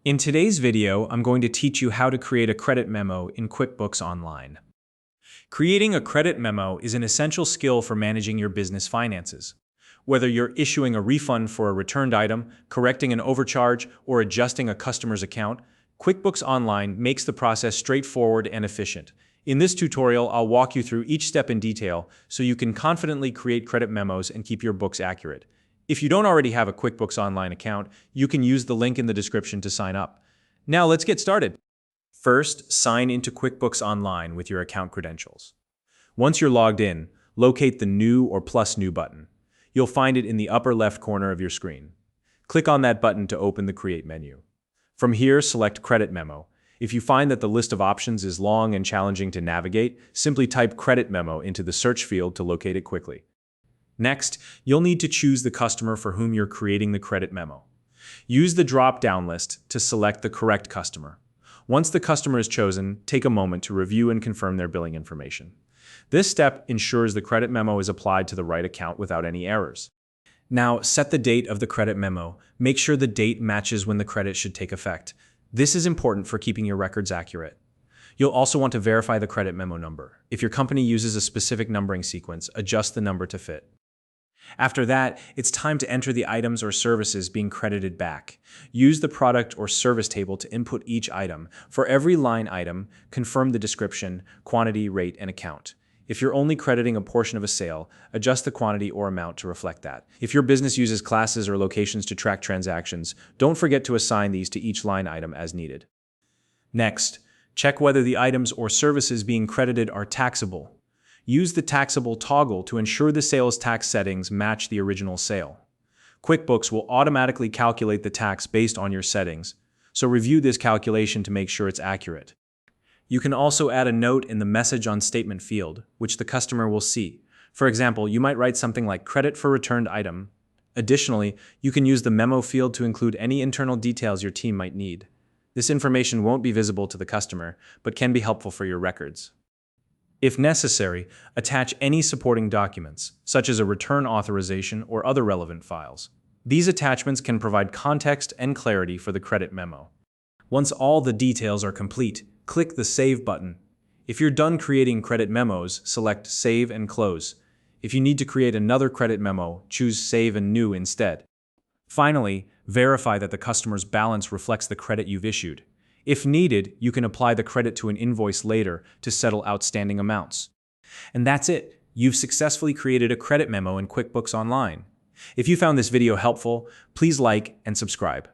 In today's video, I'm going to teach you how to create a credit memo in QuickBooks Online. Creating a credit memo is an essential skill for managing your business finances. Whether you're issuing a refund for a returned item, correcting an overcharge, or adjusting a customer's account, QuickBooks Online makes the process straightforward and efficient. In this tutorial, I'll walk you through each step in detail so you can confidently create credit memos and keep your books accurate. If you don't already have a QuickBooks Online account, you can use the link in the description to sign up. Now let's get started. First, sign into QuickBooks Online with your account credentials. Once you're logged in, locate the New or Plus New button. You'll find it in the upper left corner of your screen. Click on that button to open the Create menu. From here, select Credit Memo. If you find that the list of options is long and challenging to navigate, simply type Credit Memo into the search field to locate it quickly. Next, you'll need to choose the customer for whom you're creating the credit memo. Use the drop-down list to select the correct customer. Once the customer is chosen, take a moment to review and confirm their billing information. This step ensures the credit memo is applied to the right account without any errors. Now, set the date of the credit memo. Make sure the date matches when the credit should take effect. This is important for keeping your records accurate. You'll also want to verify the credit memo number. If your company uses a specific numbering sequence, adjust the number to fit. After that, it's time to enter the items or services being credited back. Use the product or service table to input each item. For every line item, confirm the description, quantity, rate, and account. If you're only crediting a portion of a sale, adjust the quantity or amount to reflect that. If your business uses classes or locations to track transactions, don't forget to assign these to each line item as needed. Next, check whether the items or services being credited are taxable. Use the taxable toggle to ensure the sales tax settings match the original sale. QuickBooks will automatically calculate the tax based on your settings, so review this calculation to make sure it's accurate. You can also add a note in the Message on Statement field, which the customer will see. For example, you might write something like credit for returned item. Additionally, you can use the Memo field to include any internal details your team might need. This information won't be visible to the customer, but can be helpful for your records. If necessary, attach any supporting documents, such as a return authorization or other relevant files. These attachments can provide context and clarity for the credit memo. Once all the details are complete, click the Save button. If you're done creating credit memos, select Save and Close. If you need to create another credit memo, choose Save and New instead. Finally, verify that the customer's balance reflects the credit you've issued. If needed, you can apply the credit to an invoice later to settle outstanding amounts. And that's it. You've successfully created a credit memo in QuickBooks Online. If you found this video helpful, please like and subscribe.